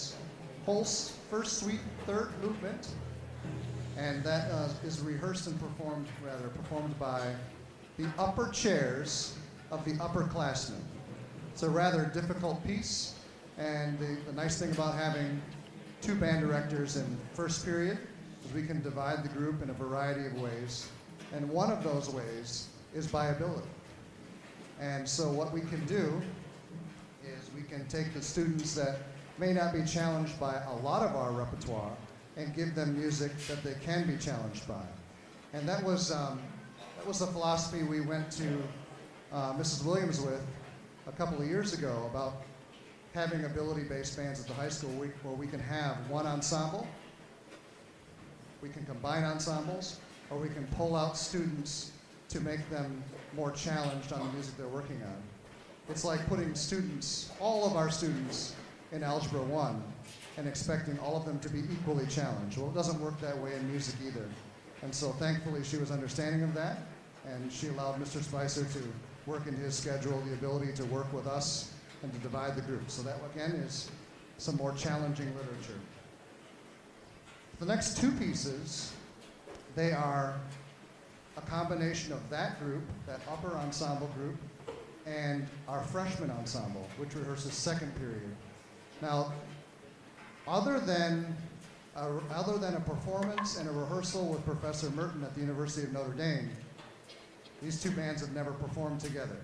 this whole first suite, third movement, and that is rehearsed and performed by the upper chairs of the upperclassmen. It's a rather difficult piece, and the nice thing about having two band directors in first period is we can divide the group in a variety of ways, and one of those ways is by ability. And so what we can do is we can take the students that may not be challenged by a lot of our repertoire and give them music that they can be challenged by. And that was the philosophy we went to Mrs. Williams with a couple of years ago about having ability-based bands at the high school where we can have one ensemble, we can combine ensembles, or we can pull out students to make them more challenged on the music they're working on. It's like putting students, all of our students, in Algebra 1 and expecting all of them to be equally challenged. Well, it doesn't work that way in music either. And so thankfully she was understanding of that, and she allowed Mr. Spicer to work into his schedule the ability to work with us and to divide the group. So that, again, is some more challenging literature. The next two pieces, they are a combination of that group, that upper ensemble group, and our freshman ensemble, which rehearses second period. Now, other than a performance and a rehearsal with Professor Merton at the University of Notre Dame, these two bands have never performed together.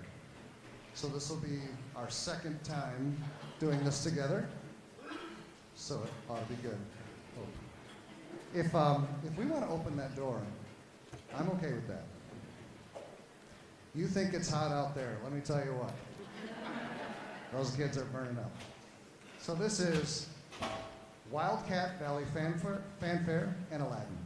So this will be our second time doing this together. So it ought to be good. If we want to open that door, I'm okay with that. You think it's hot out there. Let me tell you what. Those kids are burning up. So this is Wildcat Valley Fanfare and Aladdin.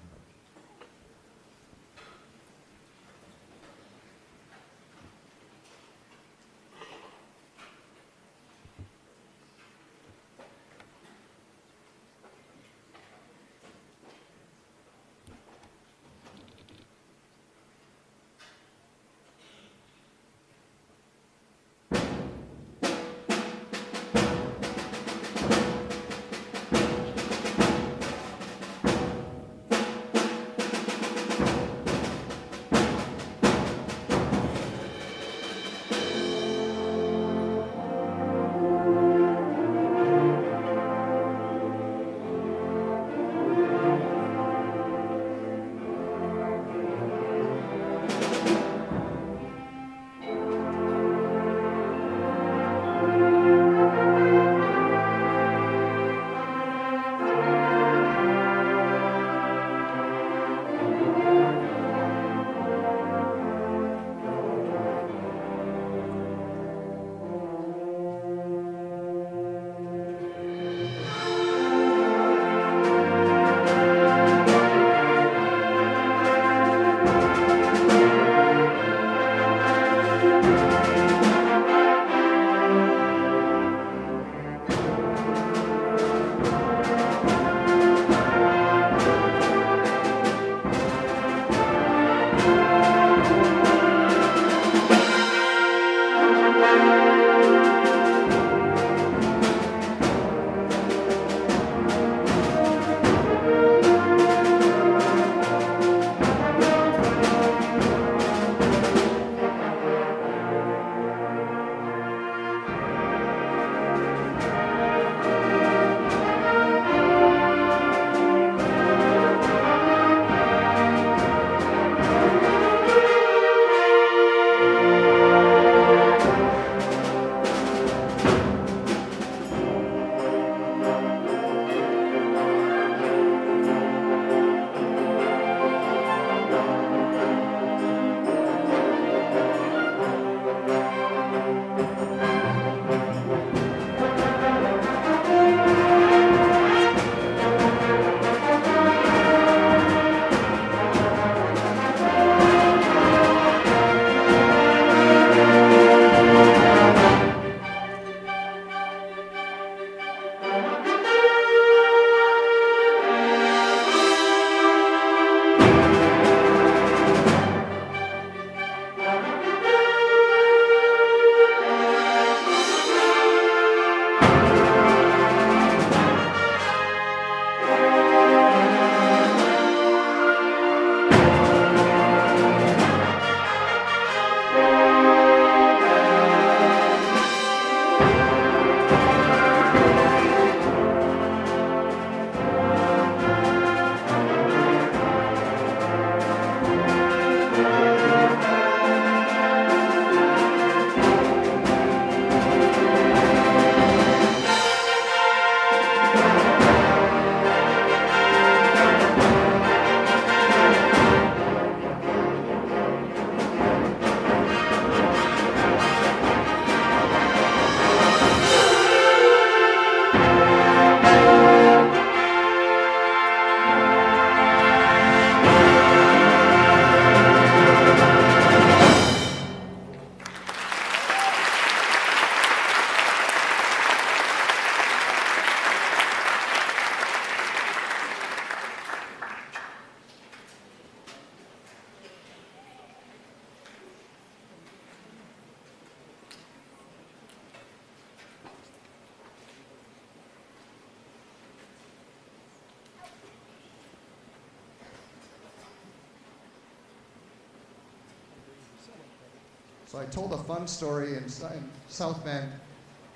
So I told a fun story in South Bend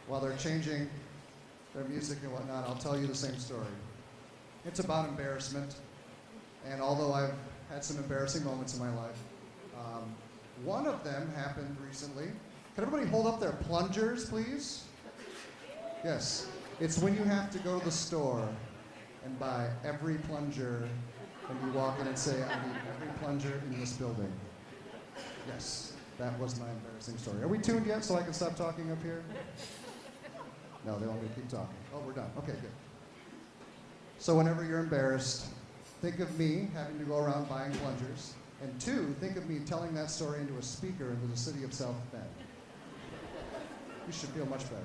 while they're changing their music and whatnot. I'll tell you the same story. It's about embarrassment. And although I've had some embarrassing moments in my life, one of them happened recently. Can everybody hold up their plungers, please? Yes. It's when you have to go to the store and buy every plunger, and you walk in and say, I need every plunger in this building. Yes, that was my embarrassing story. Are we tuned yet so I can stop talking up here? No, they want me to keep talking. Oh, we're done. Okay, good. So whenever you're embarrassed, think of me having to go around buying plungers. And two, think of me telling that story into a speaker into the city of South Bend. You should feel much better.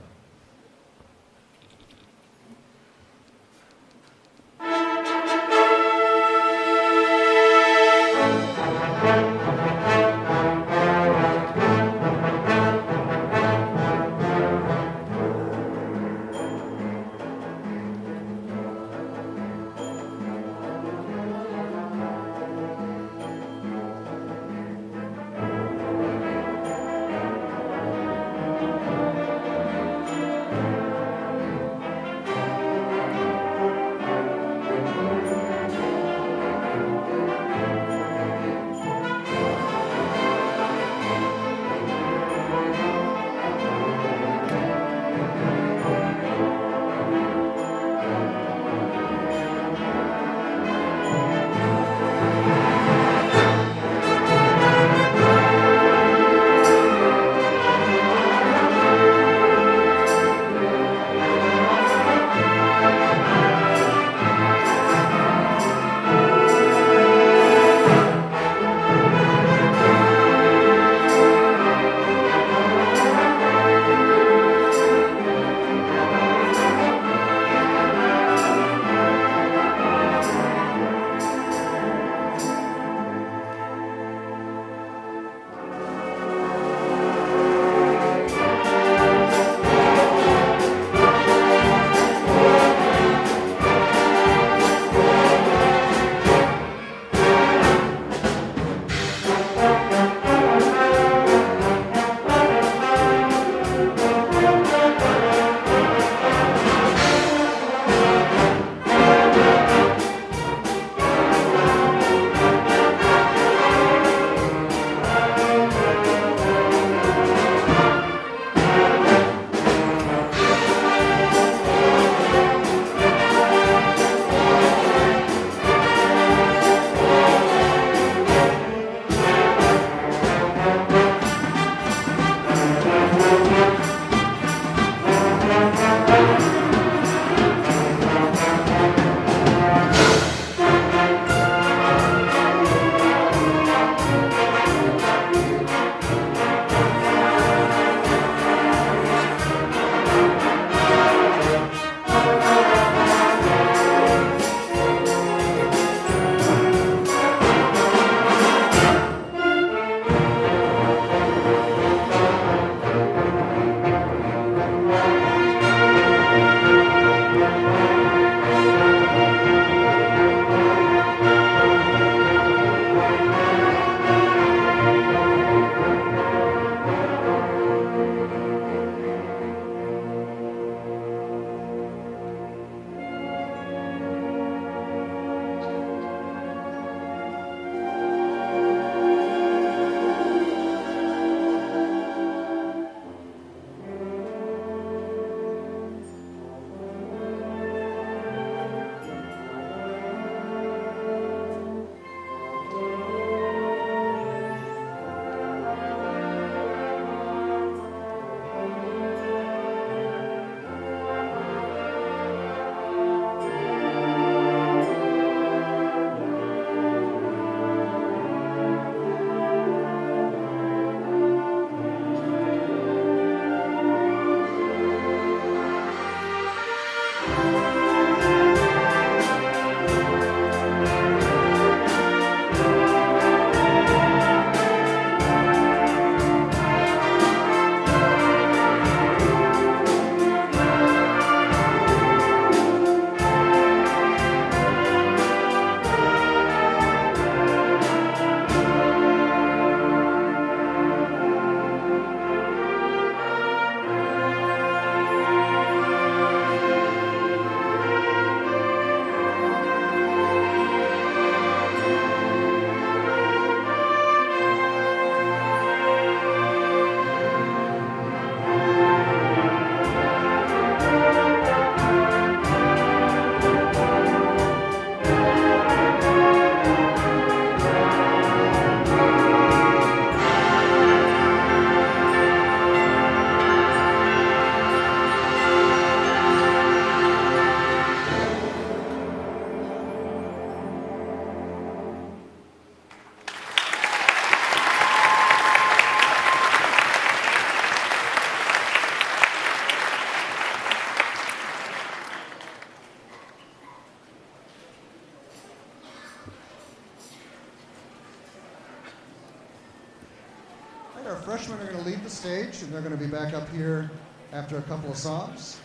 our freshmen are going to leave the stage, and they're going to be back up here after a couple of songs.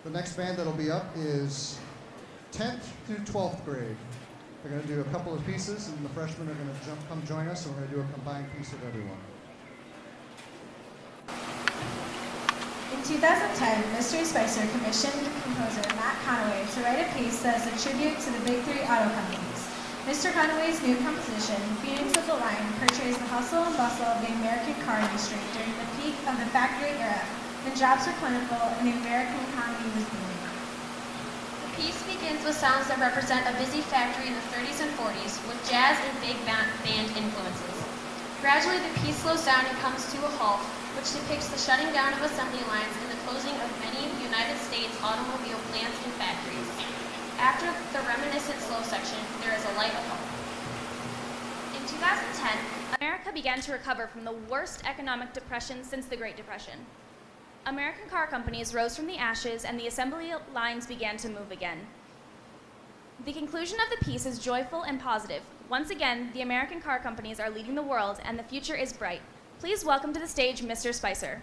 The next band that'll be up is 10th through 12th grade. They're going to do a couple of pieces, and the freshmen are going to come join us, and we're going to do a combined piece of everyone. In 2010, Mystery Spicer commissioned composer Matt Conaway to write a piece that is a tribute to the big three auto companies. Mr. Conaway's new composition, Phoenix of the Line, portrays the hustle and bustle of the American car industry during the peak of the factory era, when jobs were plentiful and the American economy was booming. The piece begins with sounds that represent a busy factory in the 30s and 40s, with jazz and big band influences. Gradually, the piece slows down and comes to a halt, which depicts the shutting down of assembly lines and the closing of many United States automobile plants and factories. After the reminiscent slow section, there is a light of hope. In 2010, America began to recover from the worst economic depression since the Great Depression. American car companies rose from the ashes and the assembly lines began to move again. The conclusion of the piece is joyful and positive. Once again, the American car companies are leading the world and the future is bright. Please welcome to the stage Mr. Spicer.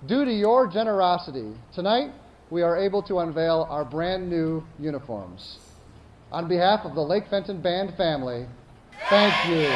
Due to your generosity, tonight we are able to unveil our brand new uniforms. On behalf of the Lake Fenton Band family, thank you.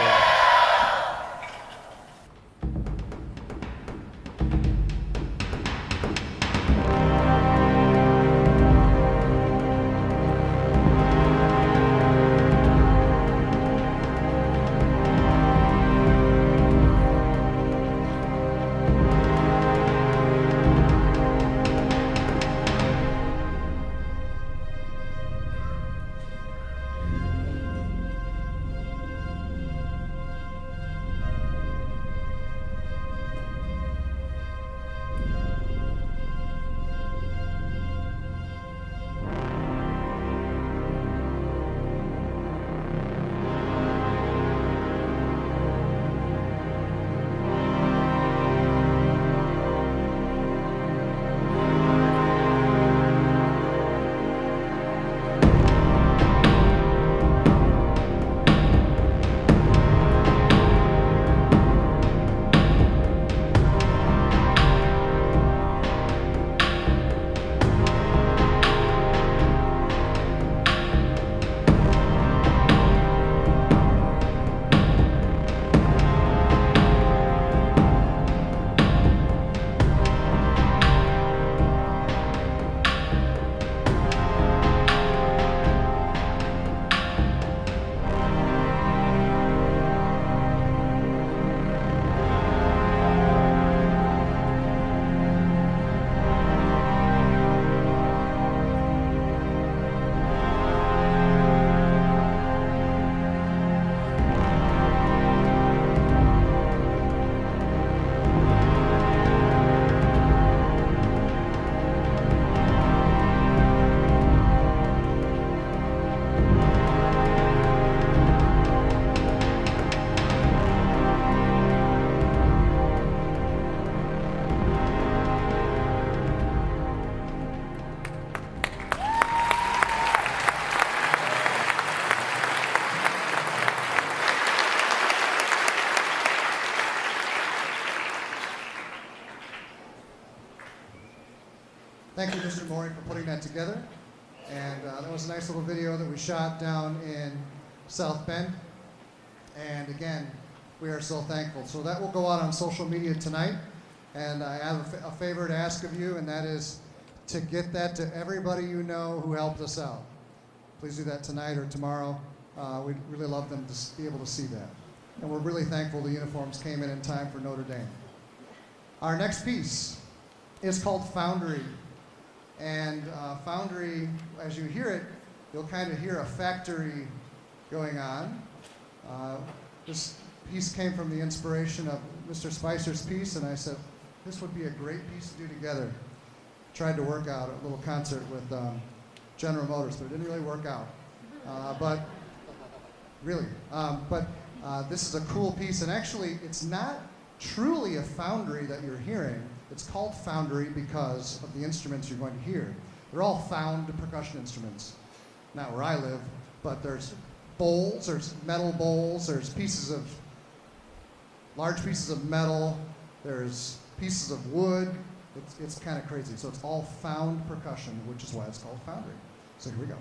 Thank you, Mr. Maury, for putting that together. And that was a nice little video that we shot down in South Bend. And again, we are so thankful. So that will go out on social media tonight. And I have a favor to ask of you, and that is to get that to everybody you know who helped us out. Please do that tonight or tomorrow. We'd really love them to be able to see that. And we're really thankful the uniforms came in time for Notre Dame. Our next piece is called Foundry. And Foundry, as you hear it, you'll kind of hear a factory going on. This piece came from the inspiration of Mr. Spicer's piece, and I said, this would be a great piece to do together. Tried to work out a little concert with General Motors, but it didn't really work out. This is a cool piece, and actually it's not truly a foundry that you're hearing. It's called Foundry because of the instruments you're going to hear. They're all found percussion instruments. Not where I live, but there's bowls, there's metal bowls, there's large pieces of metal, there's pieces of wood. It's kind of crazy. So it's all found percussion, which is why it's called Foundry. So here we go.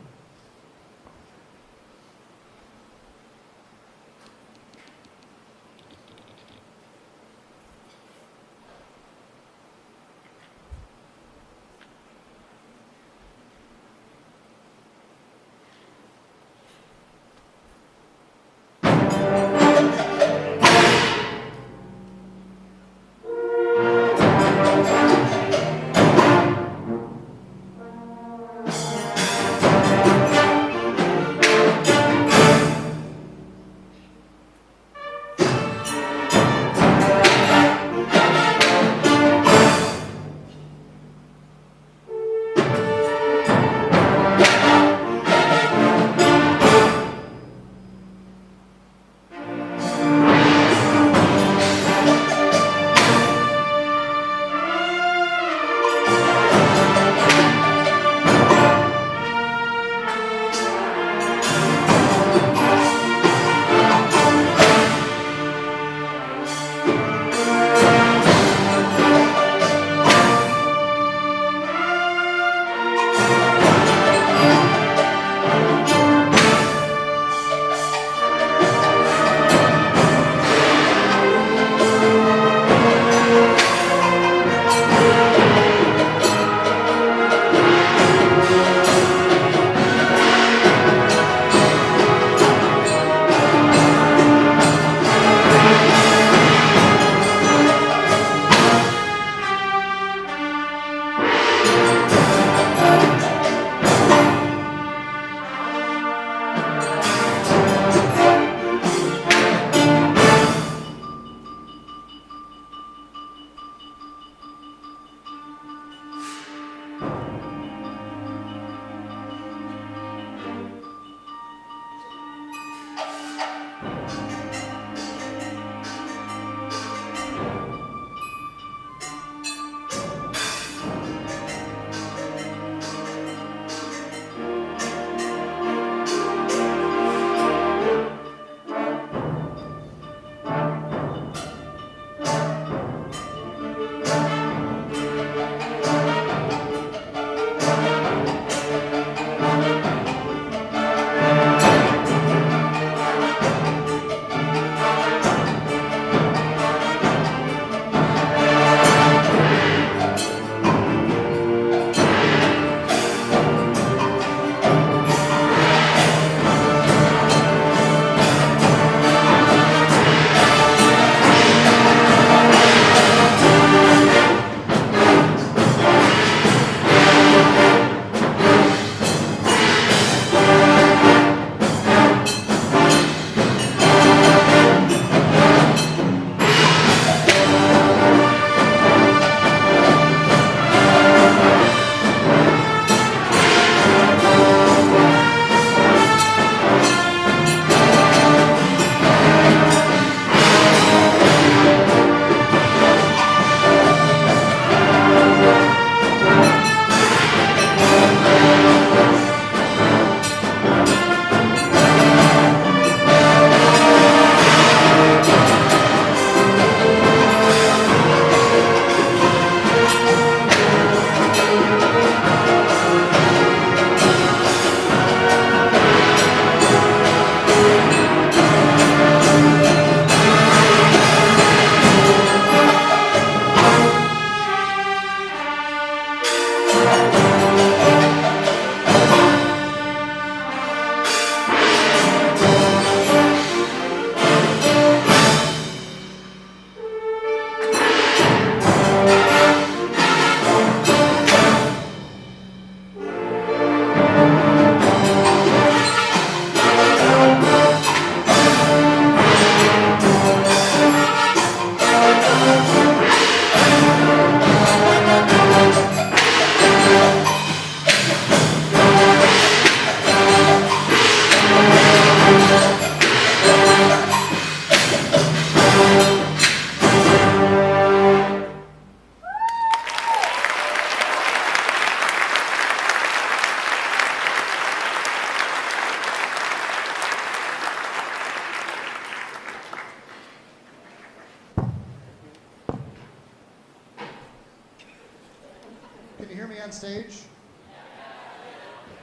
Can you hear me on stage?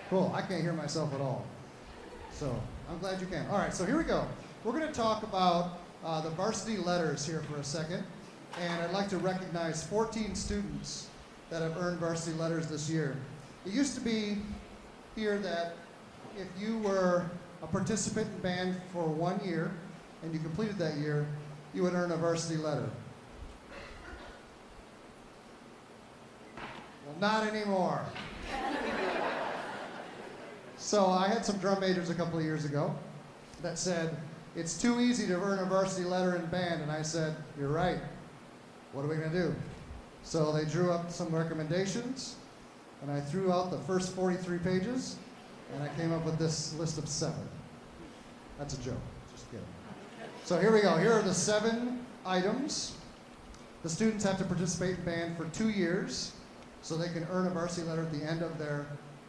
Cool. I can't hear myself at all. So I'm glad you can. All right, so here we go. We're going to talk about the varsity letters here for a second. And I'd like to recognize 14 students that have earned varsity letters this year. It used to be here that if you were a participant in band for 1 year and you completed that year, you would earn a varsity letter. Well, not anymore. So I had some drum majors a couple of years ago that said, it's too easy to earn a varsity letter in band. And I said, you're right. What are we going to do? So they drew up some recommendations, and I threw out the first 43 pages, and I came up with this list of 7. That's a joke. Just kidding. So here we go. Here are the 7 items. The students have to participate in band for 2 years, so they can earn a varsity letter at the end of their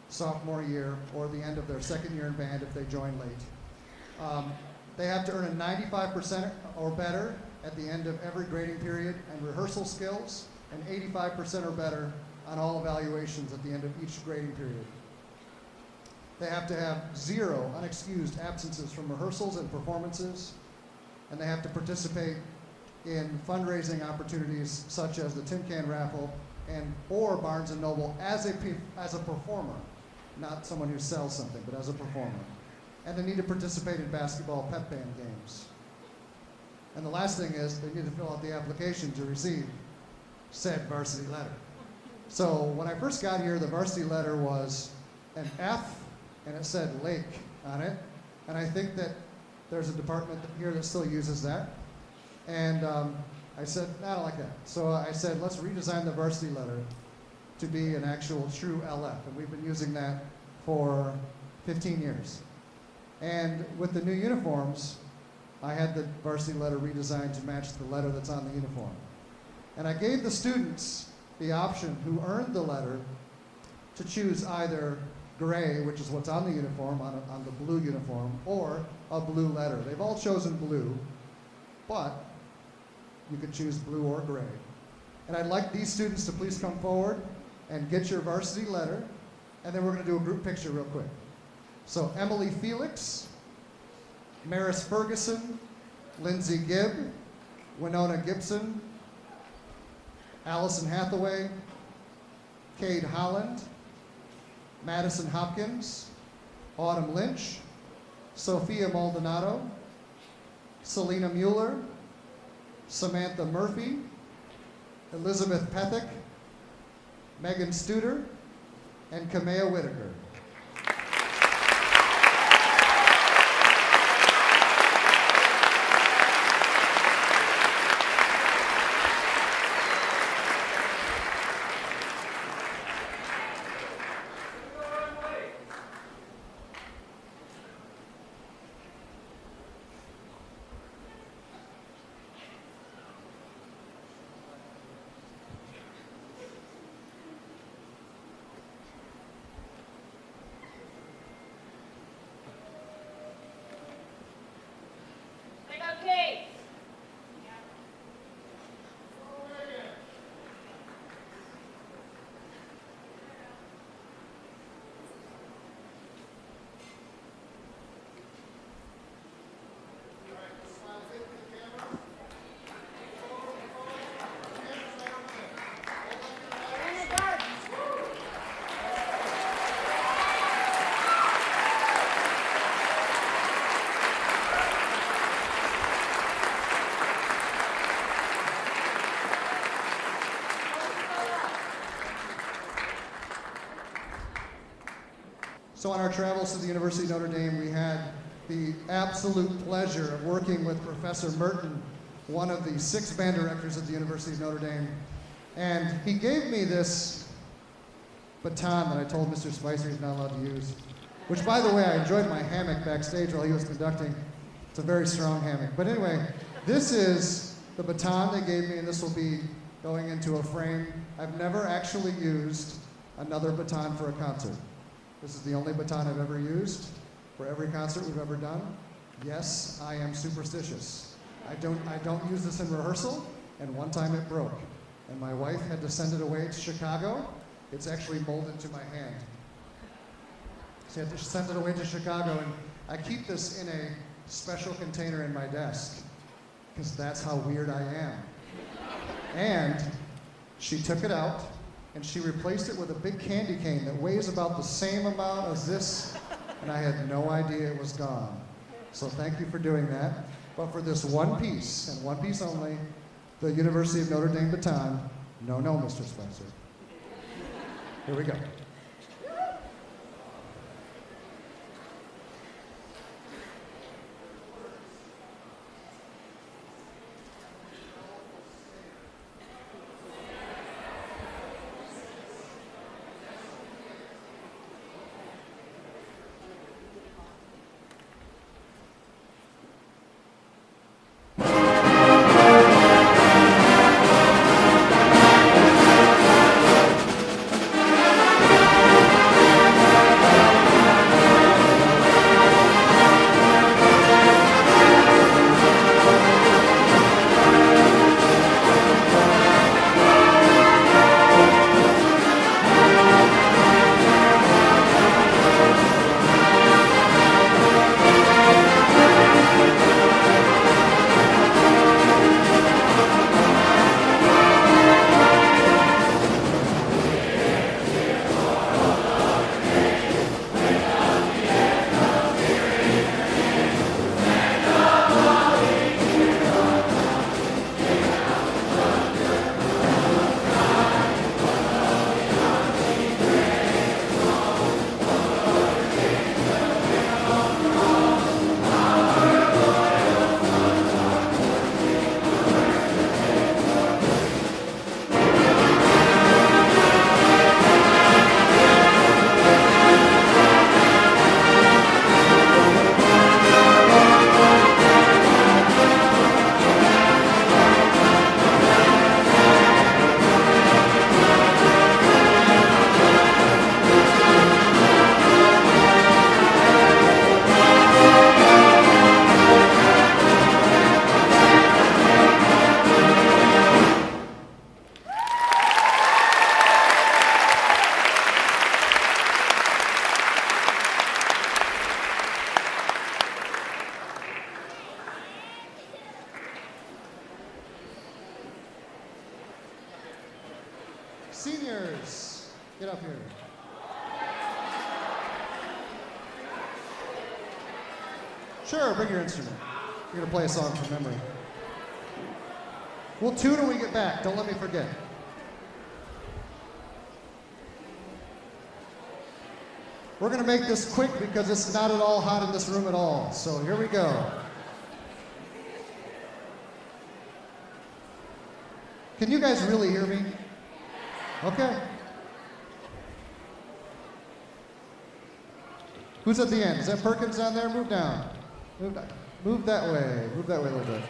sophomore year or the end of their second year in band if they join late. They have to earn a 95% or better at the end of every grading period and rehearsal skills, and 85% or better on all evaluations at the end of each grading period. They have to have 0 unexcused absences from rehearsals and performances, and they have to participate in fundraising opportunities such as the Tin Can Raffle or Barnes & Noble as a performer, not someone who sells something, but as a performer. And they need to participate in basketball pep band games. And the last thing is they need to fill out the application to receive said varsity letter. So when I first got here, the varsity letter was an F, and it said Lake on it. And I think that there's a department here that still uses that. And I said, I don't like that. So I said, let's redesign the varsity letter to be an actual true LF. And we've been using that for 15 years. And with the new uniforms, I had the varsity letter redesigned to match the letter that's on the uniform. And I gave the students the option who earned the letter to choose either gray, which is what's on the uniform, on the blue uniform, or a blue letter. They've all chosen blue, but you could choose blue or gray. And I'd like these students to please come forward and get your varsity letter, and then we're going to do a group picture real quick. So Emily Felix, Maris Ferguson, Lindsay Gibb, Winona Gibson, Allison Hathaway, Cade Holland, Madison Hopkins, Autumn Lynch, Sophia Maldonado, Selena Mueller, Samantha Murphy, Elizabeth Pethick, Megan Studer, and Kamea Whitaker. So on our travels to the University of Notre Dame, we had the absolute pleasure of working with Professor Merton, one of the 6 band directors at the University of Notre Dame. And he gave me this baton that I told Mr. Spicer he's not allowed to use, which, by the way, I enjoyed my hammock backstage while he was conducting. It's a very strong hammock. But anyway, this is the baton they gave me, and this will be going into a frame. I've never actually used another baton for a concert. This is the only baton I've ever used for every concert we've ever done. Yes, I am superstitious. I don't use this in rehearsal, and one time it broke. And my wife had to send it away to Chicago It's actually molded to my hand. So I had to send it away to Chicago, and I keep this in a special container in my desk, because that's how weird I am. And she took it out, and she replaced it with a big candy cane that weighs about the same amount as this, and I had no idea it was gone. So thank you for doing that. But for this one piece, and one piece only, the University of Notre Dame baton, no, Mr. Spencer. Here we go. Seniors, get up here. Sure, bring your instrument. You're gonna play a song from memory. We'll tune when we get back. Don't let me forget. We're gonna make this quick because it's not at all hot in this room at all. So here we go. Can you guys really hear me? Okay. Who's at the end? Is that Perkins down there? Move down. Move that way. Move that way a little bit.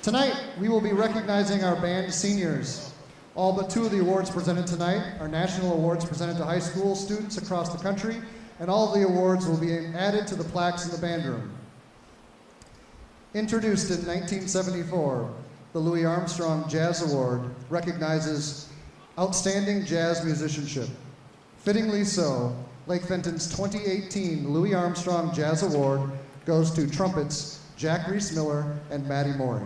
Tonight, we will be recognizing our band seniors. All but two of the awards presented tonight are national awards presented to high school students across the country, and all of the awards will be added to the plaques in the band room. Introduced in 1974, the Louis Armstrong Jazz Award recognizes outstanding jazz musicianship. Fittingly so, Lake Fenton's 2018 Louis Armstrong Jazz Award goes to trumpets Jack Reese-Miller and Matty Morey.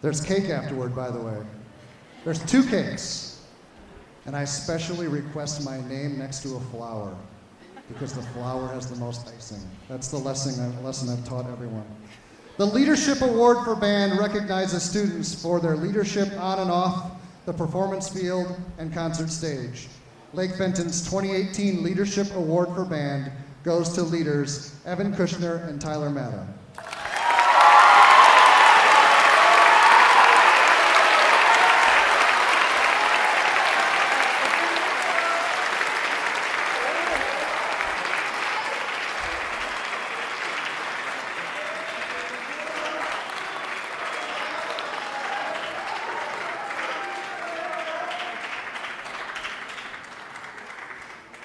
There's cake afterward, by the way. There's 2 cakes. And I specially request my name next to a flower because the flower has the most icing. That's the lesson I've taught everyone. The Leadership Award for Band recognizes students for their leadership on and off the performance field and concert stage. Lake Fenton's 2018 Leadership Award for Band goes to leaders Evan Kushner and Tyler Matta.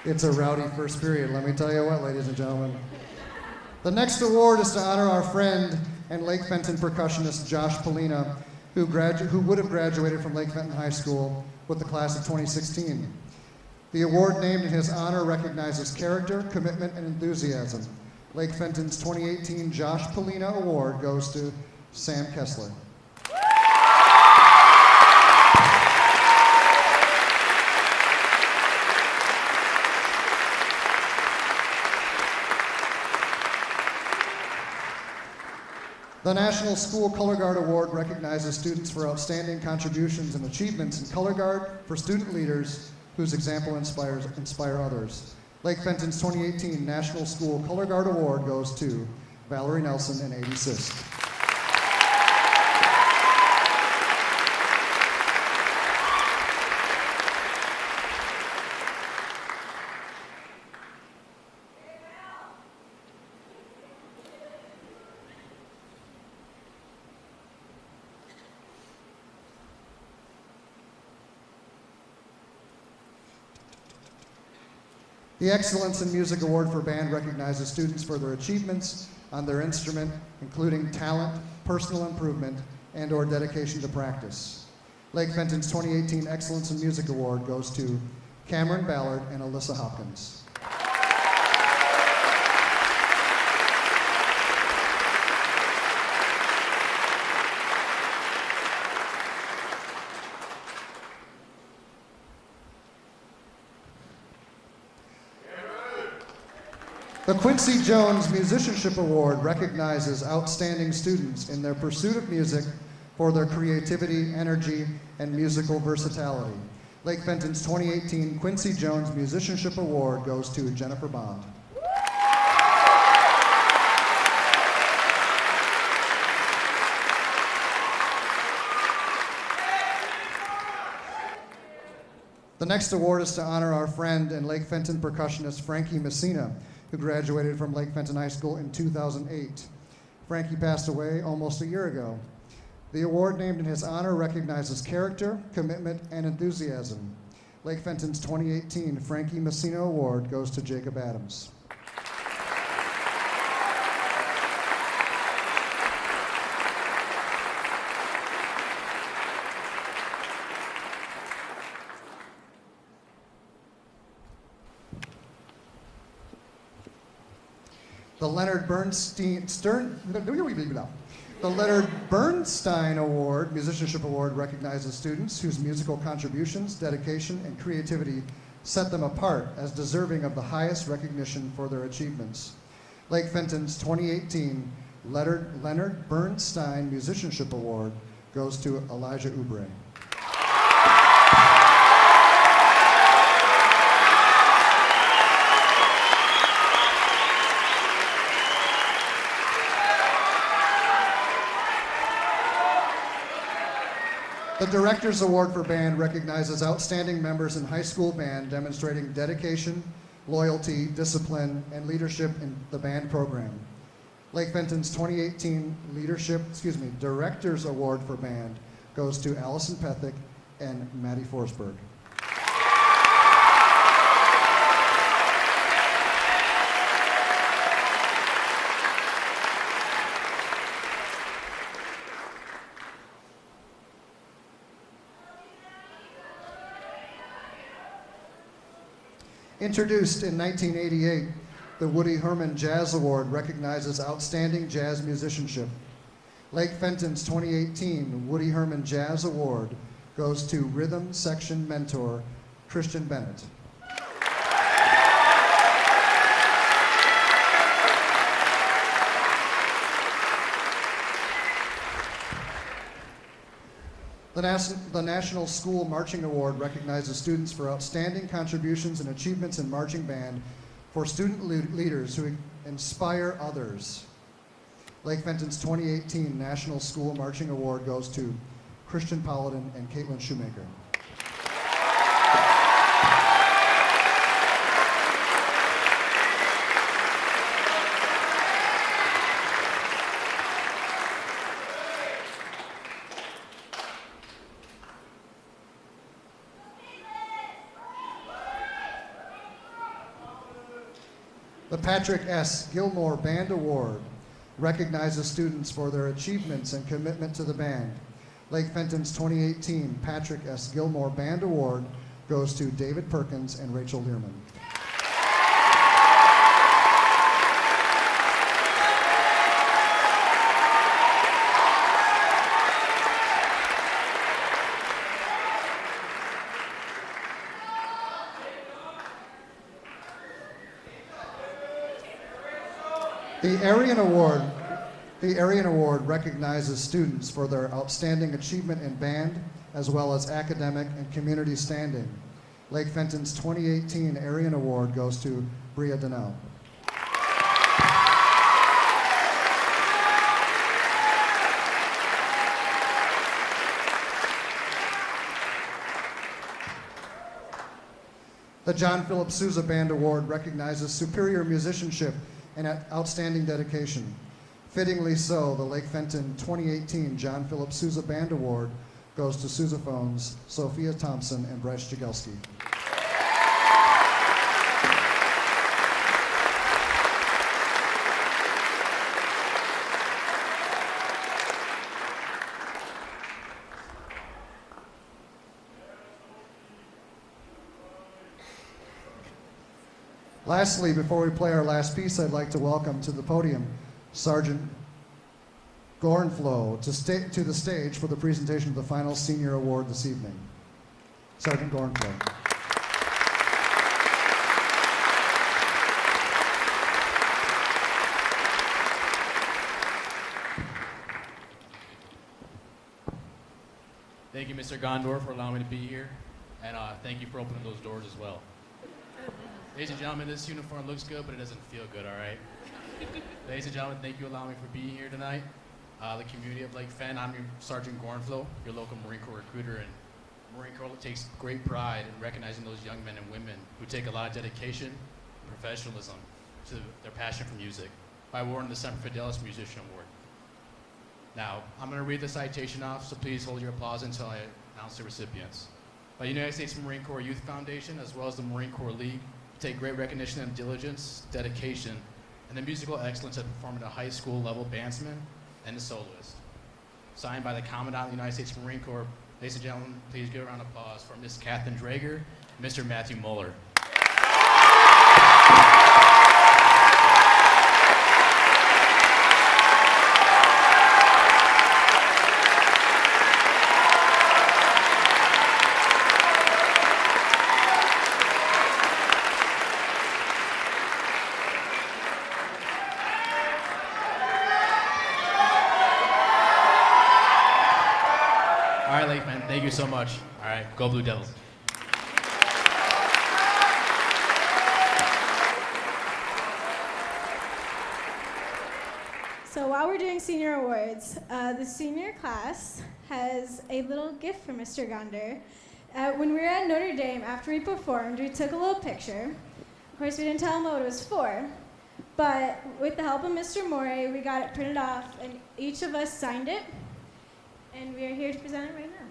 It's a rowdy first period, let me tell you what, ladies and gentlemen. The next award is to honor our friend and Lake Fenton percussionist Josh Polina, who would have graduated from Lake Fenton High School with the class of 2016. The award named in his honor recognizes character, commitment, and enthusiasm. Lake Fenton's 2018 Josh Polina Award goes to Sam Kessler. The National School Color Guard Award recognizes students for outstanding contributions and achievements in color guard for student leaders whose example inspire others. Lake Fenton's 2018 National School Color Guard Award goes to Valerie Nelson and A.D. Sisk. The Excellence in Music Award for Band recognizes students for their achievements on their instrument, including talent, personal improvement, and/or dedication to practice. Lake Fenton's 2018 Excellence in Music Award goes to Cameron Ballard and Alyssa Hopkins. The Quincy Jones Musicianship Award recognizes outstanding students in their pursuit of music for their creativity, energy, and musical versatility. Lake Fenton's 2018 Quincy Jones Musicianship Award goes to Jennifer Bond. The next award is to honor our friend and Lake Fenton percussionist Frankie Messina, who graduated from Lake Fenton High School in 2008. Frankie passed away almost a year ago. The award named in his honor recognizes character, commitment, and enthusiasm. Lake Fenton's 2018 Frankie Messina Award goes to Jacob Adams. The Leonard Bernstein Award, Musicianship Award, recognizes students whose musical contributions, dedication, and creativity set them apart as deserving of the highest recognition for their achievements. Lake Fenton's 2018 Leonard Bernstein Musicianship Award goes to Elijah Oubre. The Director's Award for Band recognizes outstanding members in high school band demonstrating dedication, loyalty, discipline, and leadership in the band program. Lake Fenton's 2018 Director's Award for Band goes to Allison Pethick and Maddie Forsberg. Introduced in 1988, the Woody Herman Jazz Award recognizes outstanding jazz musicianship. Lake Fenton's 2018 Woody Herman Jazz Award goes to rhythm section mentor Christian Bennett. The National School Marching Award recognizes students for outstanding contributions and achievements in marching band for student leaders who inspire others. Lake Fenton's 2018 National School Marching Award goes to Christian Paladin and Caitlin Shoemaker. The Patrick S. Gilmore Band Award recognizes students for their achievements and commitment to the band. Lake Fenton's 2018 Patrick S. Gilmore Band Award goes to David Perkins and Rachel Learman. The Arian Award recognizes students for their outstanding achievement in band, as well as academic and community standing. Lake Fenton's 2018 Arian Award goes to Bria Donnell. The John Philip Sousa Band Award recognizes superior musicianship and outstanding dedication. Fittingly so, the Lake Fenton 2018 John Philip Sousa Band Award goes to sousaphones Sophia Thompson and Bresh Jagelski. Lastly, before we play our last piece, I'd like to welcome to the podium Sergeant Gornflow to the stage for the presentation of the final senior award this evening. Sergeant Gornflow. Thank you, Mr. Gondor, for allowing me to be here, and thank you for opening those doors as well. Ladies and gentlemen, this uniform looks good, but it doesn't feel good, all right? Ladies and gentlemen, thank you for allowing me for being here tonight. The community of Lake Fenton, I'm your Sergeant Gornflow, your local Marine Corps recruiter, and Marine Corps takes great pride in recognizing those young men and women who take a lot of dedication and professionalism to their passion for music by awarding the Semper Fidelis Musician Award. Now, I'm going to read the citation off, so please hold your applause until I announce the recipients. By the United States Marine Corps Youth Foundation, as well as the Marine Corps League, take great recognition of diligence, dedication, and the musical excellence of performing a high school level bandsman and a soloist. Signed by the Commandant of the United States Marine Corps. Ladies and gentlemen, please give a round of applause for Ms. Catherine Drager and Mr. Matthew Muller. All right, Lakeman, thank you so much. All right, go Blue Devils. So while we're doing senior awards, the senior class has a little gift for Mr. Gonder. When we were at Notre Dame, after we performed, we took a little picture. Of course, we didn't tell him what it was for, but with the help of Mr. Morey, we got it printed off, and each of us signed it. And we are here to present it right now.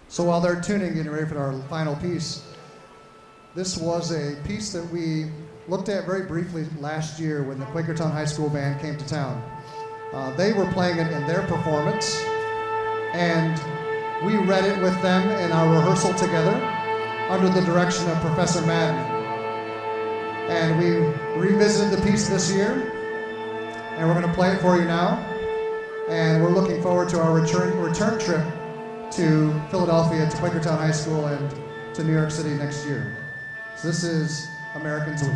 So while they're tuning, getting ready for our final piece, this was a piece that we looked at very briefly last year when the Quakertown High School Band came to town. They were playing it in their performance, and we read it with them in our rehearsal together under the direction of Professor Madden. And we revisited the piece this year, and we're going to play it for you now. And we're looking forward to our return trip to Philadelphia, to Quakertown High School, and to New York City next year. So this is Americans Week.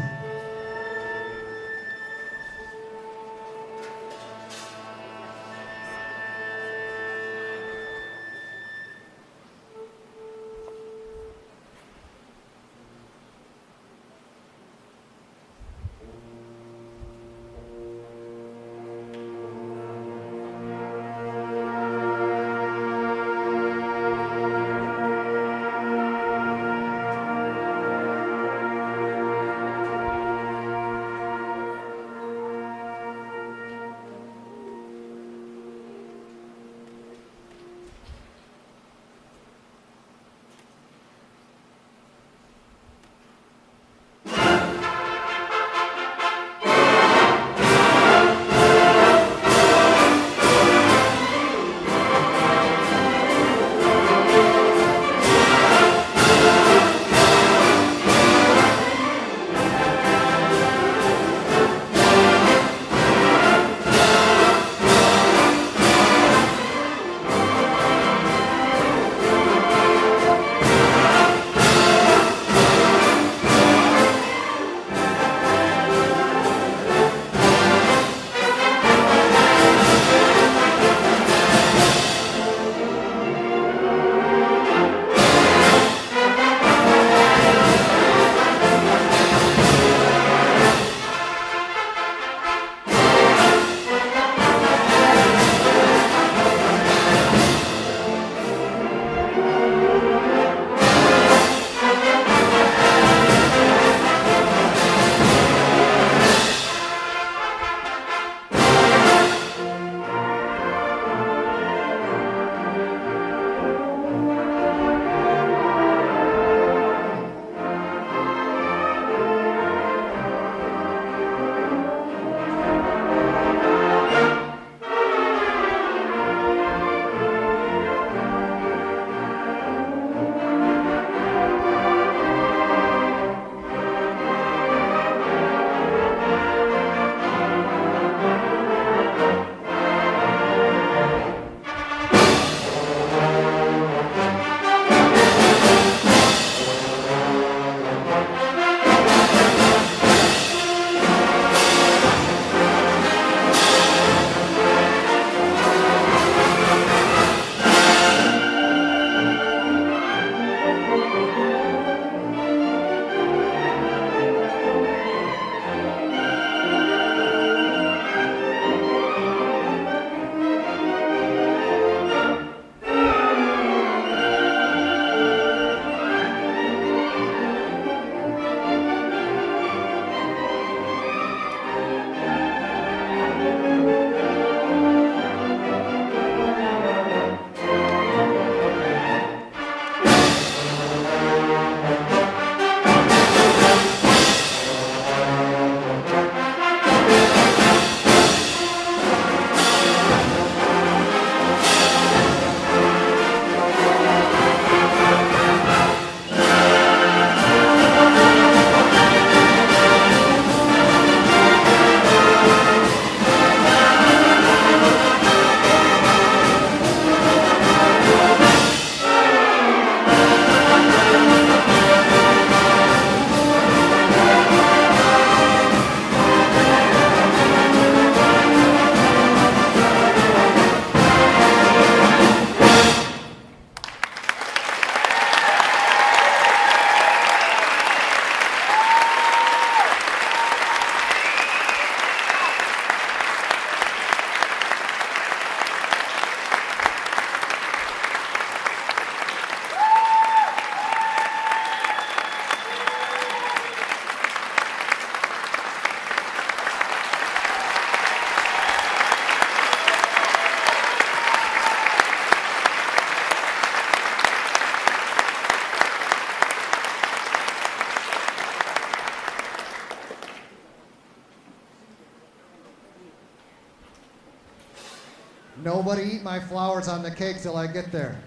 Nobody eat my flowers on the cake till I get there.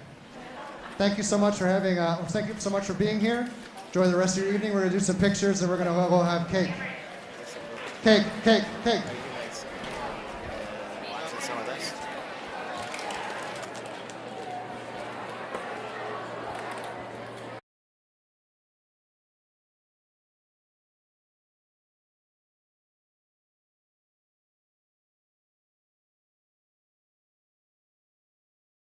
Thank you so much for being here. Enjoy the rest of your evening. We're going to do some pictures and we're going to go have cake. Cake, cake, cake.